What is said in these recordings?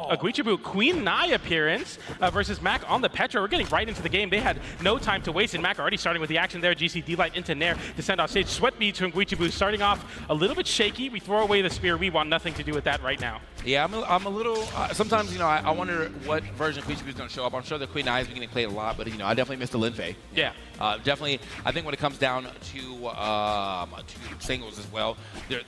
a Guichabou Queen Nai appearance versus MAK on the Petra. We're getting right into the game. They had no time to waste, and MAK already starting with the action there. GC D-Light into Nair to send off stage. Sweat beats from Guichabou starting off a little bit shaky. We throw away the spear. We want nothing to do with that right now. Yeah, I'm a little, sometimes, you know, I wonder what version of Guichabou is going to show up. I'm sure the Queen Nai is getting played a lot, but, you know, I definitely missed the Linfei. Yeah. Definitely, I think when it comes down to singles as well,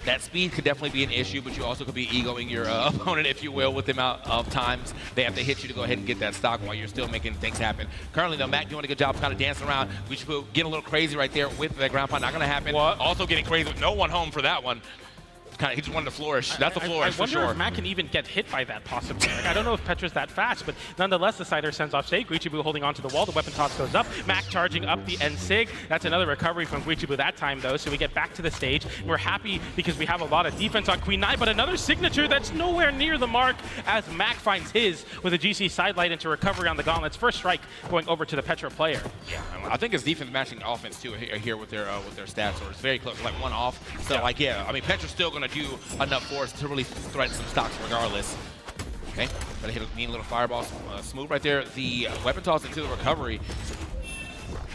that speed could definitely be an issue, but you also could be egoing your opponent, if you will, with the amount of times they have to hit you to go ahead and get that stock while you're still making things happen. Currently, though, MAK doing a good job kind of dancing around. Guichabou getting a little crazy right there with that ground pound. Not going to happen. What? Also getting crazy with no one home for that one. He just wanted to flourish. That's a flourish for sure. I wonder if MAK can even get hit by that, possibly. Like, I don't know if Petra's that fast, but nonetheless, the Cider sends off stage. Guichabou holding onto the wall. The weapon toss goes up. MAK charging up the end sig. That's another recovery from Guichabou that time, though, so we get back to the stage. We're happy because we have a lot of defense on Queen Nai, but another signature that's nowhere near the mark as MAK finds his with a GC sidelight into recovery on the gauntlets. First strike going over to the Petra player. Yeah, I think it's defense matching offense, too, here with their stats, or it's very close, like one off. So, yeah. Like, yeah, I mean, Petra's still going to do enough force to really threaten some stocks regardless. Okay, but hit a mean little fireball, smooth right there. The weapon toss into the recovery.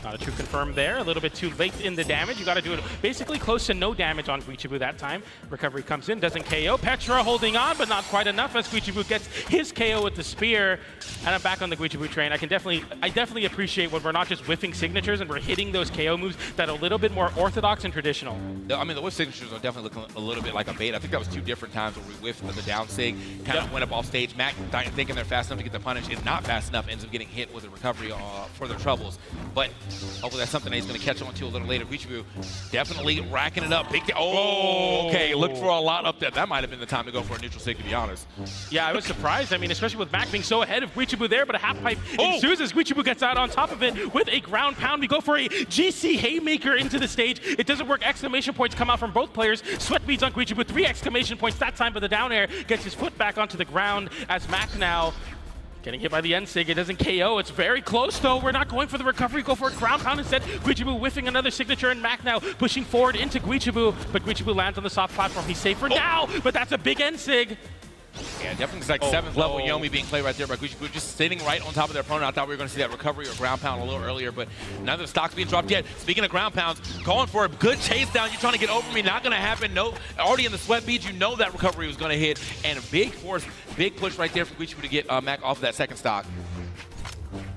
Not a true confirm there. A little bit too late in the damage. You got to do it basically close to no damage on Guichabou that time. Recovery comes in, doesn't KO. Petra holding on, but not quite enough as Guichabou gets his KO with the spear. And I'm back on the Guichabou train. I definitely appreciate when we're not just whiffing signatures and we're hitting those KO moves that are a little bit more orthodox and traditional. I mean, the whiff signatures are definitely looking a little bit like a bait. I think that was two different times where we whiffed the down sig, kind of went up off stage. MAK thinking they're fast enough to get the punish is not fast enough, ends up getting hit with a recovery for their troubles. But hopefully that's something that he's going to catch on to a little later. Guichabou definitely racking it up. Okay, look for a lot up there. That might have been the time to go for a neutral sig, to be honest. Yeah, I was surprised. I mean, especially with MAK being so ahead of Guichabou there, but a half pipe ensues as Guichabou gets out on top of it with a ground pound. We go for a GC haymaker into the stage. It doesn't work. Exclamation points come out from both players. Sweat beads on Guichabou. 3 exclamation points that time, but the down air gets his foot back onto the ground as MAK now getting hit by the end sig. It doesn't KO. It's very close, though. We're not going for the recovery. Go for a ground pound instead. Guichabou whiffing another signature, and MAK now pushing forward into Guichabou. But Guichabou lands on the soft platform. He's safe for now, but that's a big end sig. Yeah, definitely it's like 7th level Yomi being played right there by Guichabou, just sitting right on top of their opponent. I thought we were going to see that recovery or ground pound a little earlier, but none of the stock's being dropped yet. Speaking of ground pounds, calling for a good chase down. You're trying to get over me. Not going to happen. No, already in the sweat beads, you know that recovery was going to hit. And a big force, big push right there for Guichabou to get MAK off of that second stock.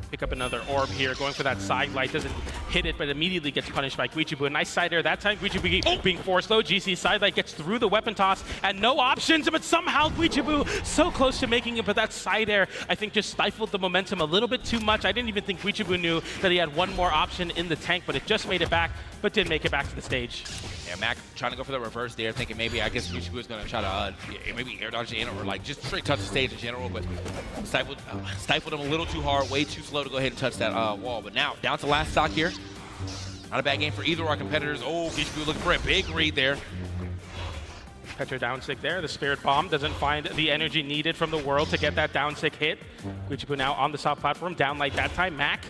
Pick up another orb here, going for that side light, doesn't hit it, but immediately gets punished by Guichabou. A nice side air that time. Guichabou being forced low. GC side light gets through the weapon toss and no options, but somehow Guichabou so close to making it, but that side air, I think, just stifled the momentum a little bit too much. I didn't even think Guichabou knew that he had one more option in the tank, but it just made it back, but didn't make it back to the stage. Yeah, MAK trying to go for the reverse there, thinking maybe, I guess Guichabou is going to try to maybe air dodge in or like just straight touch the stage in general, but stifled him a little too hard, way too slow to go ahead and touch that wall. But now, down to last stock here. Not a bad game for either of our competitors. Oh, Guichabou looking for a big read there. Petra down stick there. The Spirit Bomb doesn't find the energy needed from the world to get that down stick hit. Guichabou now on the soft platform, down like that time. MAK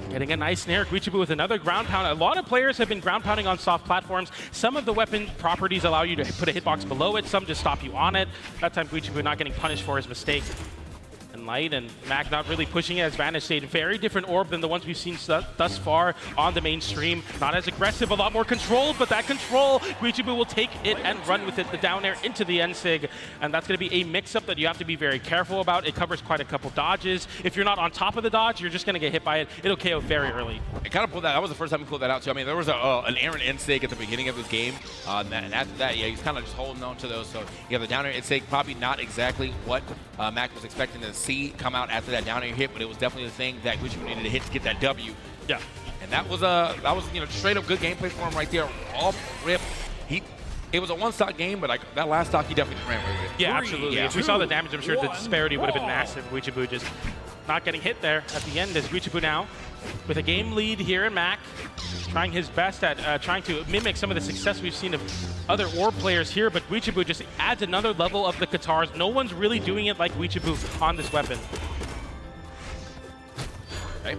getting a nice snare. Guichabou with another ground pound. A lot of players have been ground pounding on soft platforms. Some of the weapon properties allow you to put a hitbox below it. Some just stop you on it. That time Guichabou not getting punished for his mistake. And light, and MAK not really pushing it as Vantage State. Very different orb than the ones we've seen thus far on the mainstream. Not as aggressive, a lot more controlled, but that control, Guichabou will take it and run with it, the down air into the end sig. And that's going to be a mix-up that you have to be very careful about. It covers quite a couple dodges. If you're not on top of the dodge, you're just going to get hit by it. It'll KO very early. It kind of pulled that. That was the first time we pulled that out, too. I mean, there was an Aaron end sig at the beginning of this game. And after that, yeah, he's kind of just holding on to those. So you have the down air end sig, probably not exactly what MAK was expecting to see come out after that down air hit, but it was definitely the thing that Guichabou needed to hit to get that W. Yeah. And that was straight up good gameplay for him right there. Off rip. It was a one-stock game, but like that last stock he definitely ran away with. Yeah, absolutely. If we saw the damage, I'm sure the disparity would have been massive. Guichabou just not getting hit there at the end as Guichabou now with a game lead here in MAK, trying his best at trying to mimic some of the success we've seen of other orb players here, but Guichabou just adds another level of the Katars. No one's really doing it like Guichabou on this weapon. Okay.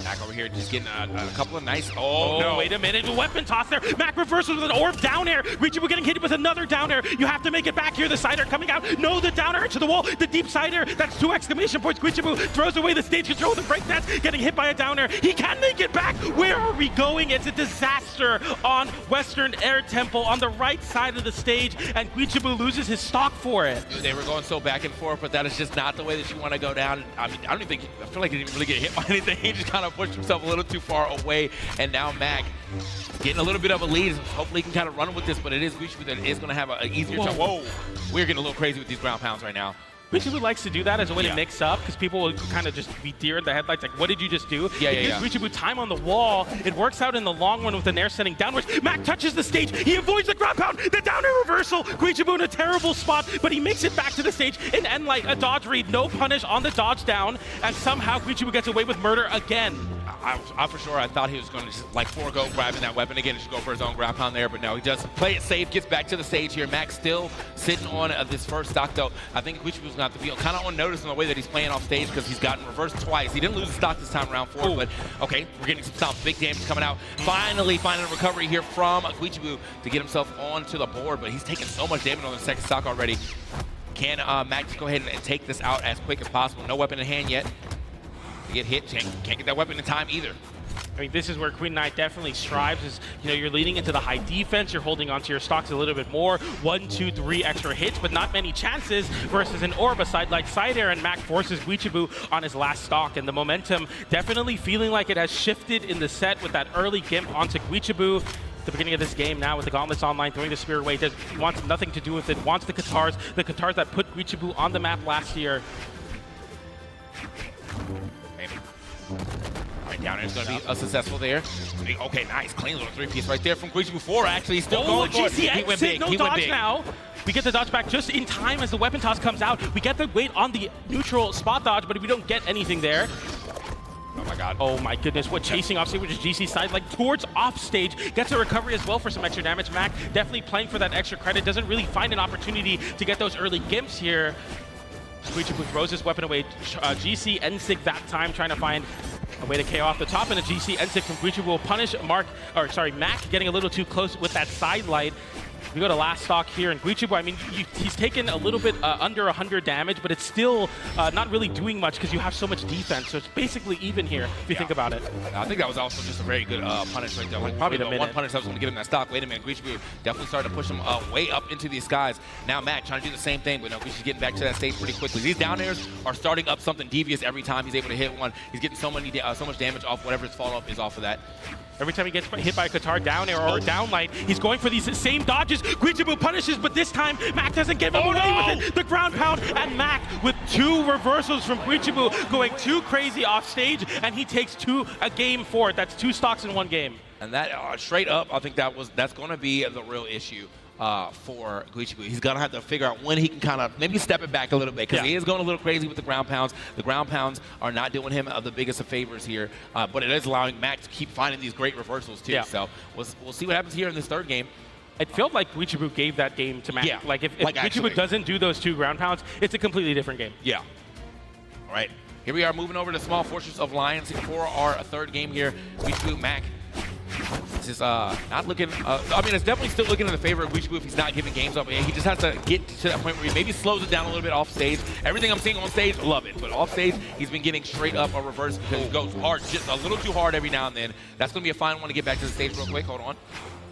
Back over here, just getting a couple of nice. Oh, no. Wait a minute. The weapon toss there. MAK reverses with an orb down air. Guichabou getting hit with another down air. You have to make it back here. The side air coming out. No, the down air to the wall. The deep side air. That's 2 exclamation points. Guichabou throws away the stage control. The break dance getting hit by a down air. He can make it back. Where are we going? It's a disaster on Western Air Temple on the right side of the stage, and Guichabou loses his stock for it. They were going so back and forth, but that is just not the way that you want to go down. I mean, I feel like he didn't really get hit by anything. He just kind of pushed himself a little too far away, and now MAK getting a little bit of a lead. Hopefully he can kind of run with this, but it is Guichabou that is going to have an easier time. Whoa, we're getting a little crazy with these ground pounds right now. Guichabou likes to do that as a way to mix up, because people will kind of just be deer in the headlights, like, what did you just do? It gives Guichabou time on the wall. It works out in the long run with an air setting downwards. MAK touches the stage. He avoids the ground pound. The down air reversal. Guichabou in a terrible spot, but he makes it back to the stage. In end light, a dodge read, no punish on the dodge down, and somehow Guichabou gets away with murder again. I for sure, I thought he was going to just like forego grabbing that weapon again and just go for his own ground pound there, but no, he does play it safe, gets back to the stage here. MAK still sitting on this first stock though. I think Guichabou's going to have to be kind of on notice in the way that he's playing off stage, because he's gotten reversed twice. He didn't lose the stock this time around 4, but okay, we're getting some stops, big damage coming out. Finally finding a recovery here from Guichabou to get himself onto the board, but he's taking so much damage on the second stock already. Can MAK just go ahead and take this out as quick as possible? No weapon in hand yet. To get hit, can't get that weapon in time either. I mean, this is where Queen Knight definitely strives. Is, you know, you're leading into the high defense, you're holding onto your stocks a little bit more. 1, 2, 3 extra hits, but not many chances versus an orb, a side like side air, and MAK forces Guichabou on his last stock. And the momentum definitely feeling like it has shifted in the set with that early gimp onto Guichabou. The beginning of this game now with the gauntlets online, throwing the spear away, wants nothing to do with it, wants the Katars that put Guichabou on the map last year. Right down, it's going to be successful there. Okay, nice, clean little 3-piece right there from Guichabou 4. Actually, he's still going for it. He went big. No dodge now. We get the dodge back just in time as the weapon toss comes out. We get the weight on the neutral spot dodge, but we don't get anything there. Oh my god. Oh my goodness, what chasing off stage, which is GC side, like towards off stage, gets a recovery as well for some extra damage. MAK definitely playing for that extra credit, doesn't really find an opportunity to get those early gimps here. Guichabou throws his weapon away. GC Ensig that time, trying to find a way to KO off the top, and a GC Ensig from Guichabou will punish MAK getting a little too close with that side light. We go to last stock here, and Guichabou, I mean, he's taken a little bit under 100 damage, but it's still not really doing much because you have so much defense, so it's basically even here if you think about it. I think that was also just a very good punish right there. Like probably the one punish that was going to get him that stock. Wait a minute, Guichabou definitely started to push him way up into the skies. Now MAK trying to do the same thing, but no, Guichabou's getting back to that stage pretty quickly. These down airs are starting up something devious every time he's able to hit one. He's getting so much damage off whatever his fall off is off of that. Every time he gets hit by a Qatar down air or down light, he's going for these same dodges. Guichabou punishes, but this time MAK doesn't give him away with it. The ground pound, and MAK with 2 reversals from Guichabou going too crazy off stage, and he takes 2 a game for it. That's 2 stocks in 1 game. And that straight up, I think that's going to be the real issue for Guichabou. He's going to have to figure out when he can kind of maybe step it back a little bit, because he is going a little crazy with the ground pounds. The ground pounds are not doing him the biggest of favors here, but it is allowing MAK to keep finding these great reversals too. So we'll see what happens here in this 3rd game. It felt like Guichabou gave that game to MAK. Yeah, like if Guichabou doesn't do those 2 ground pounds, it's a completely different game. Yeah. All right. Here we are moving over to Small Fortress of Lions for our 3rd game here. Guichabou, MAK. This is not looking, I mean, it's definitely still looking in the favor of Guichabou if he's not giving games up. He just has to get to that point where he maybe slows it down a little bit off stage. Everything I'm seeing on stage, love it. But off stage, he's been getting straight up a reverse because he goes hard, just a little too hard every now and then. That's going to be a fine one to get back to the stage real quick. Hold on.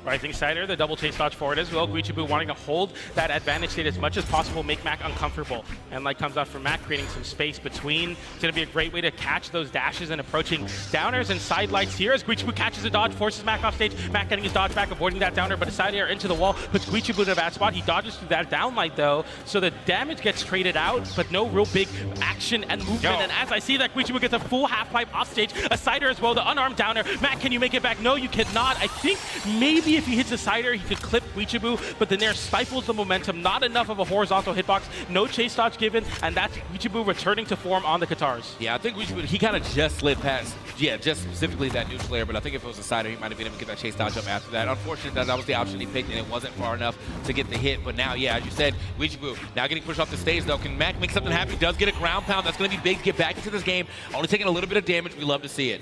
Rising Cider, the double chase dodge forward as well. Guichabou wanting to hold that advantage state as much as possible, make MAK uncomfortable. And light comes out from MAK, creating some space between. It's going to be a great way to catch those dashes and approaching downers and side lights here as Guichabou catches a dodge, forces MAK off stage. MAK getting his dodge back, avoiding that downer, but a side air into the wall puts Guichabou in a bad spot. He dodges through that downlight though, so the damage gets traded out, but no real big action and movement. And as I see that, Guichabou gets a full half pipe off stage, a sider as well, the unarmed downer. MAK, can you make it back? No, you cannot. I think maybe if he hits a sider, he could clip Guichabou, but the Nair stifles the momentum. Not enough of a horizontal hitbox. No chase dodge given, and that's Guichabou returning to form on the Qatars. Yeah, I think Guichabou, he kind of just slid past, just specifically that neutral layer, but I think if it was a sider, he might have been able to get that chase dodge up after that. Unfortunately, that was the option he picked, and it wasn't far enough to get the hit. But now, yeah, as you said, Guichabou now getting pushed off the stage, though. Can MAK make something happen? He does get a ground pound. That's going to be big to get back into this game. Only taking a little bit of damage. We love to see it.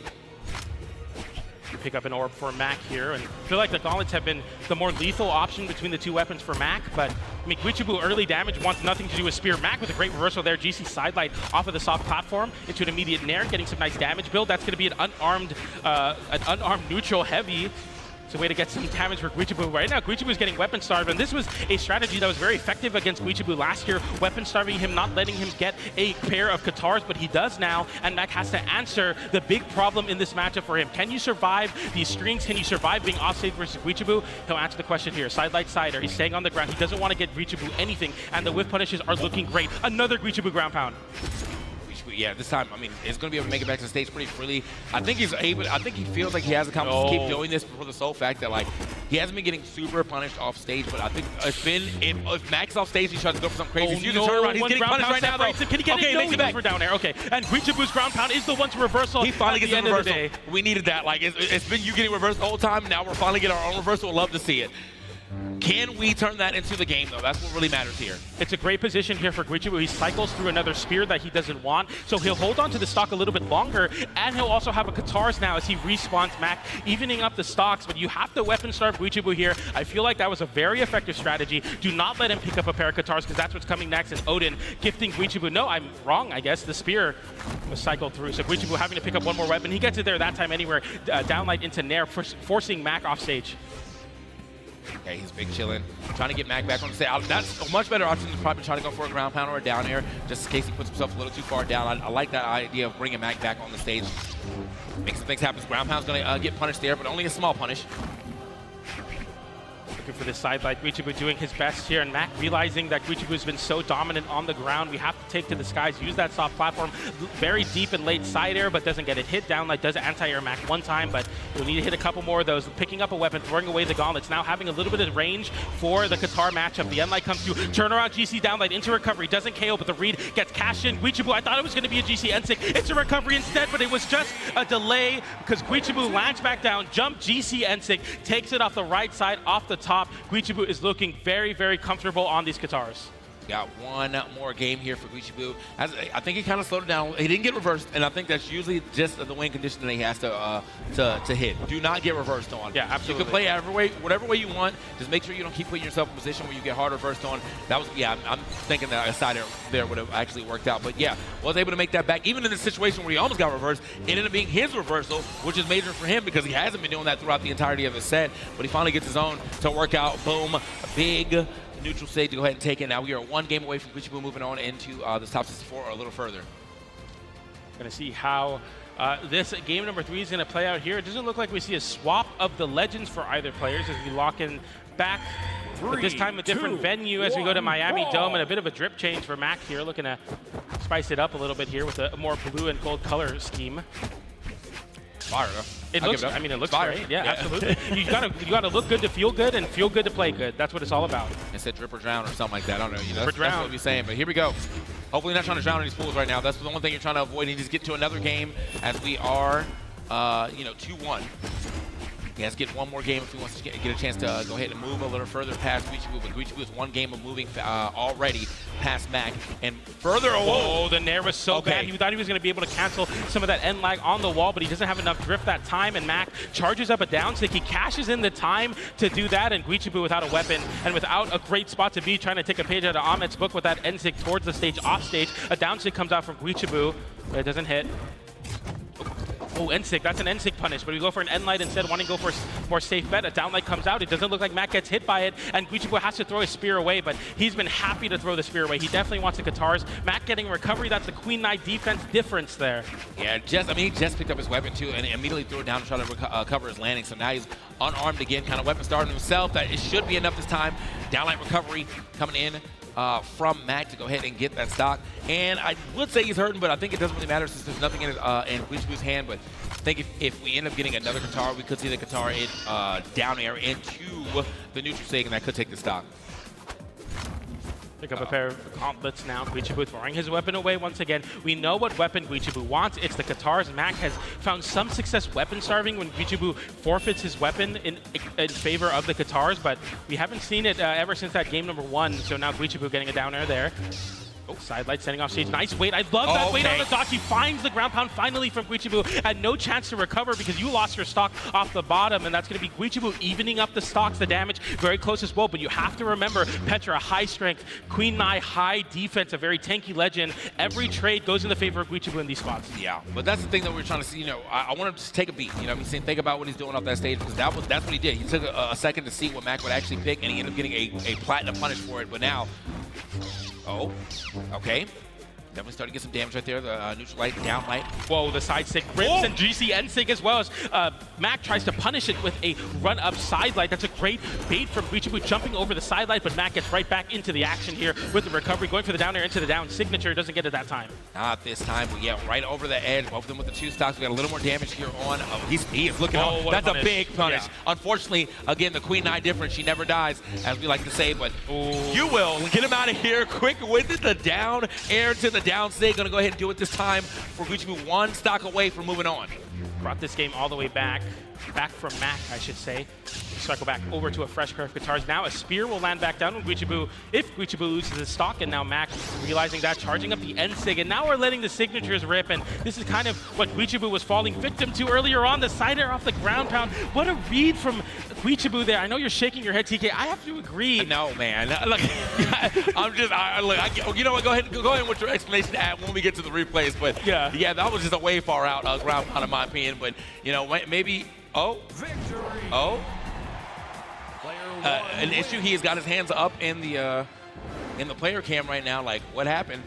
pick up an orb for MAK here, and I feel like the gauntlets have been the more lethal option between the two weapons for MAK, but I mean, Guichabou early damage wants nothing to do with spear. MAK with a great reversal there. GC sidelight off of the soft platform into an immediate nair, getting some nice damage build. That's going to be an unarmed neutral heavy. It's a way to get some damage for Guichabou. Right now, Guichabou is getting weapon starved, and this was a strategy that was very effective against Guichabou last year, weapon starving him, not letting him get a pair of Katars, but he does now, and MAK has to answer the big problem in this matchup for him. Can you survive these strings? Can you survive being offstage versus Guichabou? He'll answer the question here. Sidelight sider, he's staying on the ground. He doesn't want to get Guichabou anything, and the whiff punishes are looking great. Another Guichabou ground pound. Yeah, this time, I mean, it's going to be able to make it back to the stage pretty freely. I think he's able, I think he feels like he has the confidence to keep doing this for the sole fact that, like, he hasn't been getting super punished off stage, but I think it's been, if MAK's off stage, he tries to go for something crazy. He's using the turnaround. He's getting punished right now, though. Can he get it? No, he goes for down air. Okay, and Guichabou's ground pound is the one to reversal. He finally gets the end of the reversal. day. We needed that. Like, it's been you getting reversed the whole time. Now we're finally getting our own reversal. We'll love to see it. Can we turn that into the game, though? That's what really matters here. It's a great position here for Guichabou. He cycles through another spear that he doesn't want, so he'll hold on to the stock a little bit longer, and he'll also have a Katars now as he respawns MAK, evening up the stocks, but you have to weapon starve Guichabou here. I feel like that was a very effective strategy. Do not let him pick up a pair of Katars, because that's what's coming next, and Odin gifting Guichabou. No, I'm wrong, I guess. The spear was cycled through, so Guichabou having to pick up one more weapon. He gets it there that time anywhere. Downlight into Nair, forcing MAK off stage. Okay, he's big chilling, trying to get MAK back on the stage. That's a much better option than probably trying to go for a ground pound or a down air, just in case he puts himself a little too far down. I like that idea of bringing MAK back on the stage. Makes some things happen. Ground pound's going to get punished there, but only a small punish. Looking for this sidelight. Guichabou doing his best here, and MAK realizing that Guichabou's been so dominant on the ground. We have to take to the skies, use that soft platform. Very deep and late side air, but doesn't get it hit. Downlight does anti-air MAK one time, but you'll need to hit a couple more of those. Picking up a weapon, throwing away the gauntlets. Now having a little bit of range for the Katar matchup. The Enlight comes through. Turnaround GC Downlight into recovery. Doesn't KO, but the read gets cashed in. Guichabou, I thought it was going to be a GC N6. It's a recovery instead, but it was just a delay because Guichabou lands back down, jump GC N6, takes it off the right side, off the top. Guichabou is looking very, very comfortable on these Katars. Got one more game here for Guichabou. I think he kind of slowed it down. He didn't get reversed, and I think that's usually just the win condition that he has to hit. Do not get reversed on. Yeah, absolutely. You can play every way, whatever way you want. Just make sure you don't keep putting yourself in a position where you get hard reversed on. That was, yeah, I'm thinking that a side there would have actually worked out. But yeah, was able to make that back. Even in the situation where he almost got reversed, it ended up being his reversal, which is major for him because he hasn't been doing that throughout the entirety of his set. But he finally gets his own to work out. Boom, big neutral stage to go ahead and take it. Now we are one game away from Guichabou moving on into the top 64 or a little further. Going to see how this game number 3 is going to play out here. It doesn't look like we see a swap of the legends for either players as we lock in back. But this time a different venue as we go to Miami Dome, and a bit of a drip change for MAK here, looking to spice it up a little bit here with a more blue and gold color scheme. Fire, though. It looks, I mean, it looks great. Yeah, absolutely. you gotta look good to feel good, and feel good to play good. That's what it's all about. I said drip or drown or something like that. I don't know. That's drown. what we're saying. But here we go. Hopefully not trying to drown in these pools right now. That's the only thing you're trying to avoid. You just get to another game as we are, 2-1. He has to get one more game if he wants to get a chance to go ahead and move a little further past Guichabou. But Guichabou is one game of moving already past MAK and further away. Oh, the Nair was so bad. He thought he was going to be able to cancel some of that end lag on the wall, but he doesn't have enough drift that time, and MAK charges up a down stick. He cashes in the time to do that, and Guichabou without a weapon and without a great spot to be, trying to take a page out of Ahmed's book with that end stick towards the stage, off stage. A down stick comes out from Guichabou, but it doesn't hit. Oh, N-Sig, that's an N-Sig punish, but we go for an N-Light instead, wanting to go for a more safe bet. A downlight comes out. It doesn't look like MAK gets hit by it, and Guichabou has to throw his spear away, but he's been happy to throw the spear away. He definitely wants the Katars. MAK getting recovery. That's the Queen Knight defense difference there. Yeah, he just picked up his weapon too, and immediately threw it down to try to cover his landing. So now he's unarmed again, kind of weapon starting himself. That it should be enough this time. Downlight recovery coming in from MAK to go ahead and get that stock. And I would say he's hurting, but I think it doesn't really matter since there's nothing in Guichabou's hand. But I think if we end up getting another Katar, we could see the Katar down air into the neutral stage, and that could take the stock. Pick up a pair of gauntlets now. Guichabou throwing his weapon away once again. We know what weapon Guichabou wants. It's the Katars. MAK has found some success weapon starving when Guichabou forfeits his weapon in favor of the Katars, but we haven't seen it ever since that game number 1. So now Guichabou getting a down air there. Oh, sidelight sending off stage. Nice wait. I love that wait on the dock. He finds the ground pound finally from Guichabou. Had no chance to recover because you lost your stock off the bottom, and that's going to be Guichabou evening up the stocks, the damage very close as well. But you have to remember, Petra, high strength, Queen Nai, high defense, a very tanky legend. Every trade goes in the favor of Guichabou in these spots. Yeah, but that's the thing that we're trying to see. You know, I want him to just take a beat. You know, think about what he's doing off that stage, because that's what he did. He took a second to see what MAK would actually pick, and he ended up getting a platinum punish for it. But now, okay. Definitely starting to get some damage right there. The neutral light, down light. Whoa, the side stick rips, and GCN sig as well as MAK tries to punish it with a run-up side light. That's a great bait from Guichabou jumping over the side light, but MAK gets right back into the action here with the recovery, going for the down air into the down signature. Doesn't get it that time. Not this time, but yeah, right over the edge. Both of them with the 2 stocks. We got a little more damage here on. He is looking on. That's a big punish. Yeah. Unfortunately, again, the Queen Nai difference. She never dies, as we like to say, but you will get him out of here quick with the down air to the down sig. Gonna go ahead and do it this time for Guichabou, 1 stock away from moving on. Brought this game all the way back from MAK, I should say. Cycle back over to a fresh pair of guitars. Now a spear will land back down on Guichabou if Guichabou loses his stock, and now MAK realizing that, charging up the end sig, and now we're letting the signatures rip, and this is kind of what Guichabou was falling victim to earlier on, the side air off the ground pound. What a read from Guichabou there. I know you're shaking your head, TK. I have to agree. No, man. Look, you know what? Go ahead with your explanation when we get to the replays, but yeah, that was just a way far out ground pound in my opinion, but you know, maybe, an issue. He has got his hands up in the player cam right now. Like, what happened?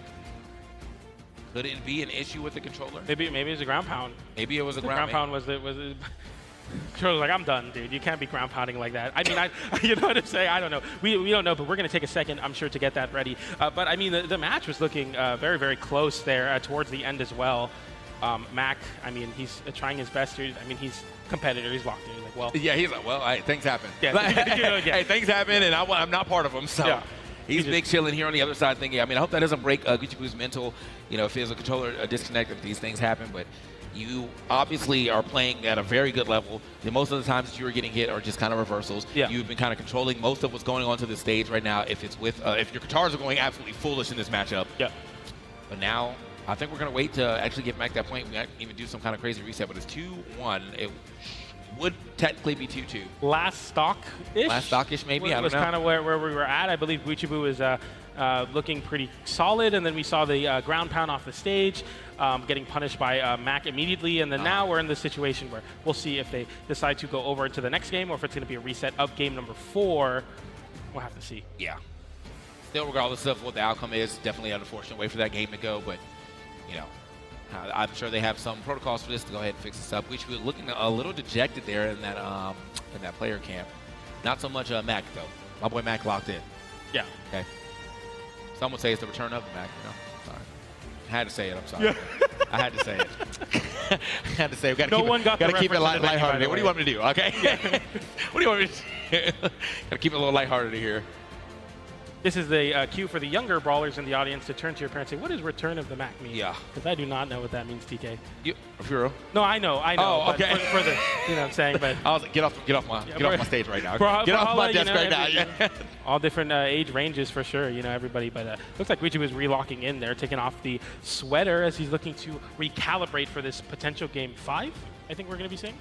Could it be an issue with the controller? Maybe it was a ground pound. Maybe it was a ground pound. Was the controller's like, I'm done, dude. You can't be ground pounding like that. I mean, you know what I'm saying? I don't know. We don't know, but we're going to take a second, I'm sure, to get that ready. But I mean, the match was looking very, very close there towards the end as well. MAK, I mean, he's trying his best here. I mean, he's competitor. He's locked in. He's like, well. Yeah, he's like, well, hey, things happen. Yeah. Hey, things happen, and I'm not part of them. So yeah. He's big chilling here on the other side thinking, I mean, I hope that doesn't break Guichabou's mental, you know, if there's a controller disconnect, if these things happen. But you obviously are playing at a very good level. Most of the times that you were getting hit are just kind of reversals. Yeah. You've been kind of controlling most of what's going on to the stage right now. If it's with, if your guitars are going absolutely foolish in this matchup. Yeah. But now, I think we're going to wait to actually get back that point. We might even do some kind of crazy reset, but it's 2-1. It would technically be 2-2. Last stock-ish? Last stock-ish, maybe. I don't know. It was kind of where we were at. I believe Guichabou is looking pretty solid, and then we saw the ground pound off the stage, getting punished by MAK immediately, and then now we're in the situation where we'll see if they decide to go over into the next game or if it's going to be a reset of game number 4. We'll have to see. Yeah. Still, regardless of what the outcome is, definitely an unfortunate way for that game to go, but you know, I'm sure they have some protocols for this to go ahead and fix this up. Which we're looking a little dejected there in that player camp. Not so much MAK though. My boy MAK locked in. Yeah. Okay. Some would say it's the return of the MAK. You know, sorry. I had to say it. I'm sorry. Yeah. I had to say it. I had to say it. We gotta keep it lighthearted. What do you want me to do? Okay. Yeah. What do you want me to do? Gotta keep it a little lighthearted here. This is the cue for the younger brawlers in the audience to turn to your parents and say, what does return of the MAK mean? Yeah. Because I do not know what that means, TK. For real? No, I know. Oh, okay. For the, you know what I'm saying? But I was like, get off my stage right now. Get off my desk right now. All different age ranges for sure, you know, everybody. But looks like Guichabou is relocking in there, taking off the sweater as he's looking to recalibrate for this potential game 5, I think we're going to be seeing.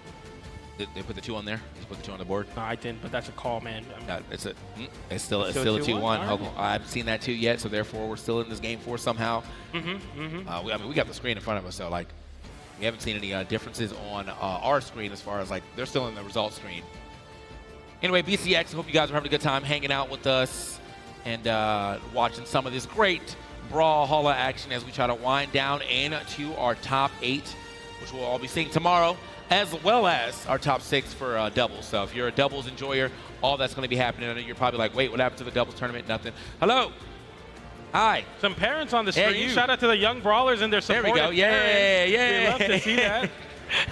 They put the 2 on there? They put the 2 on the board? No, I didn't, but that's a call, man. It's still a 2-1. I haven't seen that 2 yet, so therefore we're still in this game 4 somehow. I mean, we got the screen in front of us, so like we haven't seen any differences on our screen as far as like they're still in the results screen. Anyway, BCX, I hope you guys are having a good time hanging out with us and watching some of this great Brawlhalla action as we try to wind down into our top 8, which we'll all be seeing tomorrow, as well as our top 6 for doubles. So if you're a doubles enjoyer, all that's going to be happening. I know you're probably like, wait, what happened to the doubles tournament? Nothing. Hello. Hi. Some parents on the screen. Shout out to the young brawlers and their supportive parents. There we go. Yeah. We love to see that.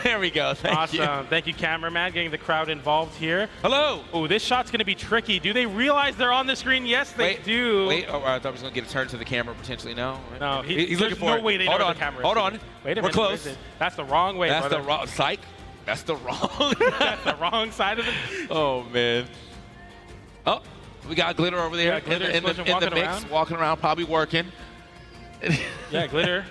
There we go. Thank you. Awesome. Thank you, cameraman, getting the crowd involved here. Hello. Oh, this shot's going to be tricky. Do they realize they're on the screen? Yes, they do. Wait. Oh, I thought he was going to get a turn to the camera potentially. No. No. He's looking for it. No way they know the camera. Hold on. Wait a minute. We're close. That's the wrong way. That's the wrong. Psych. That's the wrong. That's the wrong side of it. Oh man. Oh, we got Glitter over there Glitter in the mix, walking around, probably working. Yeah, glitter.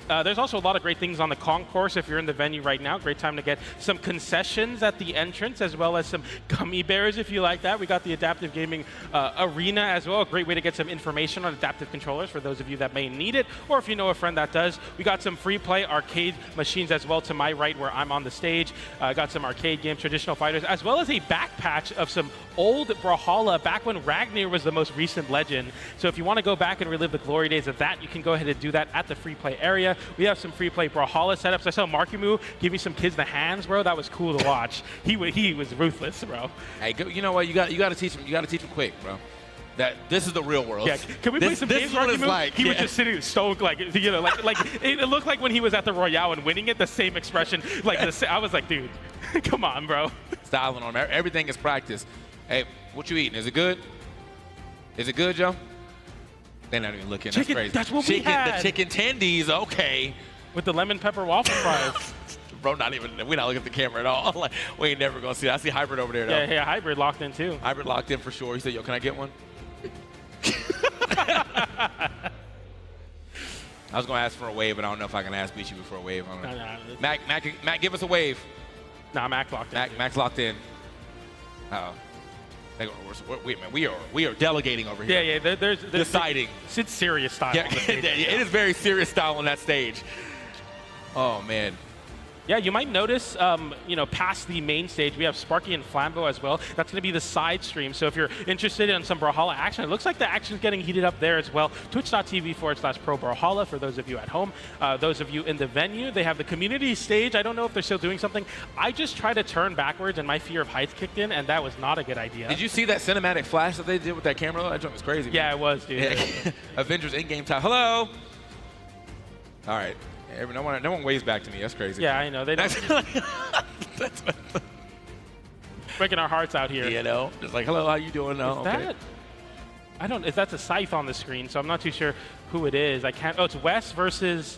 There's also a lot of great things on the concourse if you're in the venue right now. Great time to get some concessions at the entrance, as well as some gummy bears if you like that. We got the Adaptive Gaming Arena as well. A great way to get some information on adaptive controllers for those of you that may need it, or if you know a friend that does. We got some free play arcade machines as well to my right where I'm on the stage. Got some arcade games, traditional fighters, as well as a back patch of some old Brawlhalla back when Ragnar was the most recent legend. So if you want to go back and relive the glory days of that, you can go ahead and do that at the free play area. We have some free play Brawlhalla setups. I saw Markimu giving some kids the hands, bro. That was cool to watch. He was ruthless, bro. Hey, you know what? You got to teach him. You got to teach him quick, bro. That this is the real world. Yeah, can we play some games, Markimu? Like, he was just sitting stoked, like, you know, like it looked like when he was at the Royale and winning it, the same expression. Like I was like, dude, come on, bro. Styling on him. Everything is practice. Hey, what you eating? Is it good? Is it good, Joe? They're not even looking. Chicken, that's crazy. that's what we had. The chicken tendies, okay. With the lemon pepper waffle fries. Bro, we're not looking at the camera at all. Like, we ain't never gonna see that. I see Hybrid over there, though. Yeah, Hybrid locked in, too. Hybrid locked in for sure. He said, yo, can I get one? I was gonna ask for a wave, but I don't know if I can ask Guichabou for a wave. I don't know. No. Mac, give us a wave. Nah, Mac locked in. Mac's locked in. Uh-oh. Wait a minute, we are delegating over here. Yeah, there's deciding. It's serious style. Yeah, it is very serious style on that stage. Oh man. Yeah, you might notice, you know, past the main stage, we have Sparky and Flambeau as well. That's going to be the side stream. So if you're interested in some Brawlhalla action, it looks like the action's getting heated up there as well. Twitch.tv/Pro Brawlhalla for those of you at home. Those of you in the venue, they have the community stage. I don't know if they're still doing something. I just tried to turn backwards and my fear of heights kicked in, and that was not a good idea. Did you see that cinematic flash that they did with that camera? That joint was crazy. Yeah, it was, dude. Yeah. Avengers in-game time. Hello. All right. No one waves back to me. That's crazy. Yeah, I know. They don't. Breaking our hearts out here. You know, just like, hello, how you doing? Oh, okay. If that's a Scythe on the screen, so I'm not too sure who it is. I can't. Oh, it's Wes versus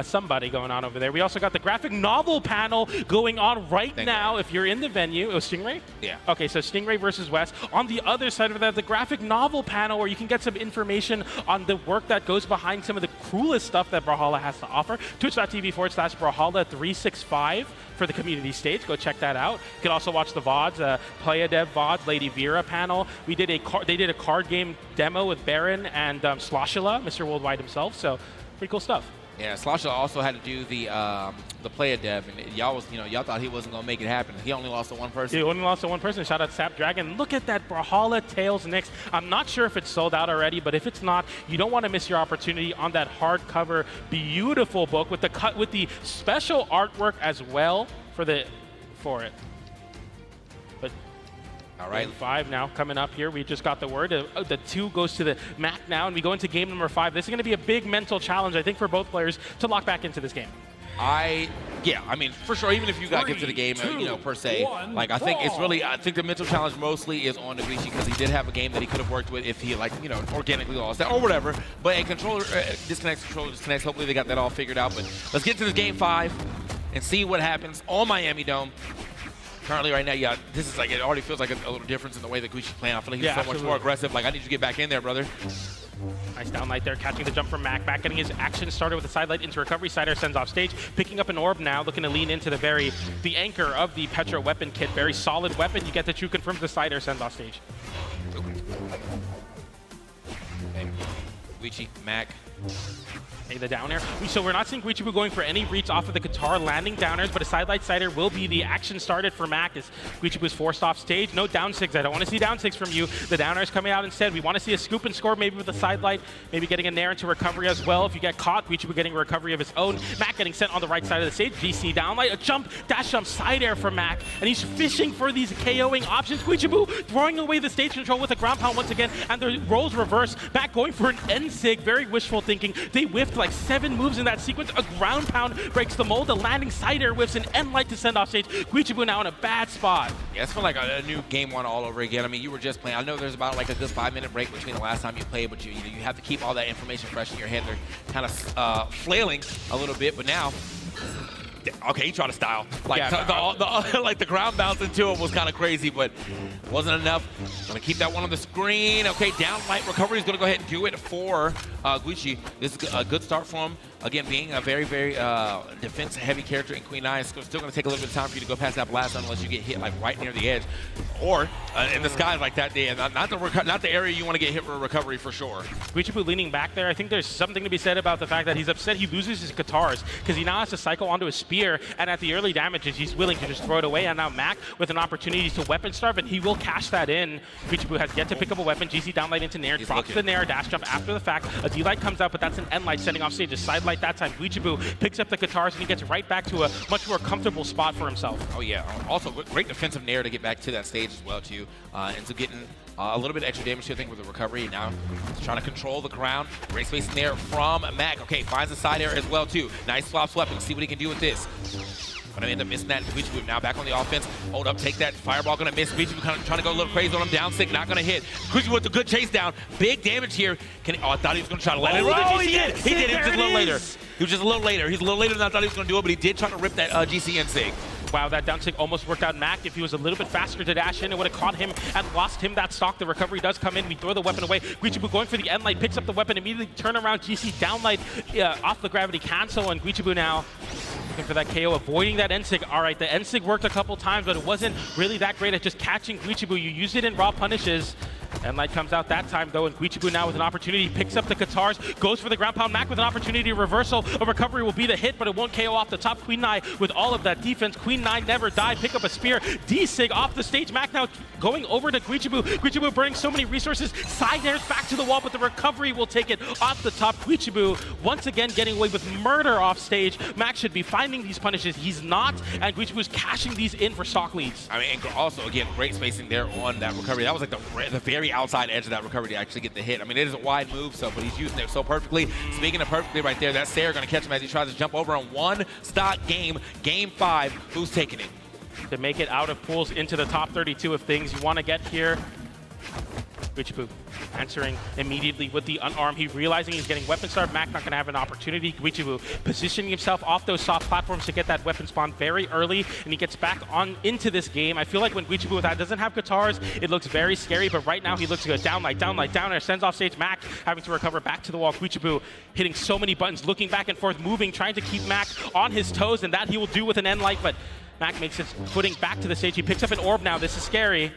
somebody going on over there. We also got the graphic novel panel going on right now. If you're in the venue, Stingray? Yeah. Okay, so Stingray versus Wes. On the other side of that, the graphic novel panel where you can get some information on the work that goes behind some of the coolest stuff that Brawlhalla has to offer. Twitch.tv/Brawlhalla365 for the community stage. Go check that out. You can also watch the VODs, Playa Dev VODs, Lady Vera panel. They did a card game demo with Baron and Sloshula, Mr. Worldwide himself. So pretty cool stuff. Yeah, Sloshula also had to do the Playa Dev, and y'all thought he wasn't gonna make it happen. He only lost to one person. He only lost to one person. Shout out Sap Dragon. Look at that Brawlhalla Tails Nyx. I'm not sure if it's sold out already, but if it's not, you don't want to miss your opportunity on that hardcover, beautiful book with the special artwork as well for it. But all right, game 5 now coming up here. We just got the word. The 2 goes to the MAK now, and we go into game number 5. This is going to be a big mental challenge, I think, for both players to lock back into this game. I mean, for sure, even if you got to get to the game, per se, like, I think the mental challenge mostly is on Navici because he did have a game that he could have worked with if he, organically lost that or whatever. But a controller disconnects. Hopefully they got that all figured out. But let's get to this game 5 and see what happens on Miami Dome. Currently, right now, yeah, this is like, it already feels like a little difference in the way that Guichi's playing. I feel like he's so much more aggressive. Like, I need you to get back in there, brother. Nice downlight there, catching the jump from MAK. MAK getting his action started with a side light into recovery. Sider sends off stage, picking up an orb now, looking to lean into the anchor of the Petra weapon kit. Very solid weapon. You get the true confirms the Sider sends off stage. Guichi, MAK. The down air. So we're not seeing Guichabou going for any reach off of the guitar, landing downers, but a side light Sider will be the action started for MAK as Guichabou's forced off stage. No down 6. I don't want to see down 6 from you. The down air is coming out instead. We want to see a scoop and score maybe with a side light, maybe getting a nair into recovery as well. If you get caught, Guichabou getting a recovery of his own. MAK getting sent on the right side of the stage. GC down light, a jump, dash jump, side air for MAK, and he's fishing for these KOing options. Guichabou throwing away the stage control with a ground pound once again, and the roles reverse. MAK going for an N-sig, very wishful thinking. They whiffed like 7 moves in that sequence. A ground pound breaks the mold. The landing side air whiffs an N-light to send off stage. Guichabou now in a bad spot. Yeah, it's like a new game 1 all over again. I mean, you were just playing. I know there's about like a good 5-minute break between the last time you played, but you have to keep all that information fresh in your head. They're kind of flailing a little bit, but now, okay, he tried to style. Like, the ground bounce into him was kind of crazy, but wasn't enough. Gonna keep that one on the screen. Okay, down light recovery is gonna go ahead and do it for Guicci. This is a good start for him. Again, being a very, very defense-heavy character in Queen Nine, it's still going to take a little bit of time for you to go past that blast unless you get hit like right near the edge, or in the sky like that day. Not the area you want to get hit for a recovery for sure. Guichabou leaning back there. I think there's something to be said about the fact that he's upset he loses his guitars because he now has to cycle onto a spear, and at the early damages, he's willing to just throw it away. And now MAK with an opportunity to weapon starve, and he will cash that in. Guichabou has yet to pick up a weapon. GC downlight into Nair, drops the Nair dash jump after the fact. A D-light comes out, but that's an N-light sending off stage. A side light that time. Guichabou picks up the guitars and he gets right back to a much more comfortable spot for himself. Oh yeah, also great defensive Nair to get back to that stage as well too. And so getting a little bit of extra damage here, I think, with the recovery. Now he's trying to control the ground. Great space in there from MAK. Okay, finds the side air as well too. Nice swap weapon. Let's see what he can do with this. Gonna end up missing that. Guichabou now back on the offense. Hold up, take that. Fireball gonna miss. Guichabou kind of trying to go a little crazy on him. Down sick, not gonna hit. Guichabou with a good chase down. Big damage here. I thought he was gonna try to let it. Oh, he did. He did. He was just a little later. He was just a little later. He's a little later than I thought he was gonna do it, but he did try to rip that GCN sig. Wow, that down sig almost worked out. MAK, if he was a little bit faster to dash in, it would have caught him and lost him that stock. The recovery does come in. We throw the weapon away. Guichabou going for the end light, picks up the weapon, immediately turn around. GC downlight off the gravity cancel, and Guichabou now looking for that KO, avoiding that N-Sig. All right, the N-Sig worked a couple times, but it wasn't really that great at just catching Guichabou. You use it in raw punishes. N-Light comes out that time, though, and Guichabou now with an opportunity, picks up the guitars, goes for the ground pound. MAK with an opportunity, reversal. A recovery will be the hit, but it won't KO off the top. Queen Nine with all of that defense. Queen Nine never died. Pick up a spear. D-Sig off the stage. MAK now going over to Guichabou. Guichabou burning so many resources. Side airs back to the wall, but the recovery will take it off the top. Guichabou once again getting away with murder off stage. MAK should be finding these punishes. He's not, and Guichabou's cashing these in for stock leads. I mean, and also, again, great spacing there on that recovery. That was like the very outside edge of that recovery to actually get the hit. I mean, it is a wide move, so but he's using it so perfectly. Speaking of perfectly right there, that Sarah going to catch him as he tries to jump over on one stock game. Game 5, who's taking it? To make it out of pools into the top 32 of things you want to get here. Guichabou answering immediately with the unarmed. He realizing he's getting weapon starved. MAK not going to have an opportunity. Guichabou positioning himself off those soft platforms to get that weapon spawn very early, and he gets back on into this game. I feel like when Guichabou with that doesn't have guitars, it looks very scary, but right now he looks good. Downlight, downlight, down air, sends off stage. MAK having to recover back to the wall. Guichabou hitting so many buttons, looking back and forth, moving, trying to keep MAK on his toes, and that he will do with an N-light, but MAK makes his footing back to the stage. He picks up an orb now. This is scary.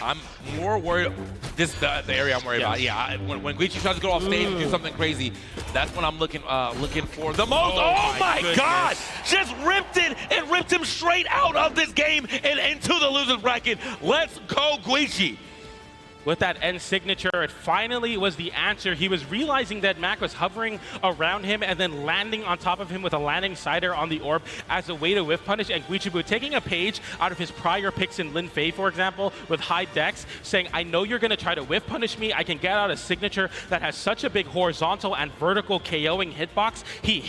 I'm more worried. This is the area I'm worried about. Yeah, when Guicci tries to go off stage and do something crazy, that's when I'm looking for the most. Oh my God! Just ripped it and ripped him straight out of this game and into the losers bracket. Let's go, Guicci. With that end signature, it finally was the answer. He was realizing that MAK was hovering around him and then landing on top of him with a landing cider on the orb as a way to whiff punish. And Guichabou taking a page out of his prior picks in Lin Fei, for example, with high dex, saying, I know you're going to try to whiff punish me. I can get out a signature that has such a big horizontal and vertical KOing hitbox. He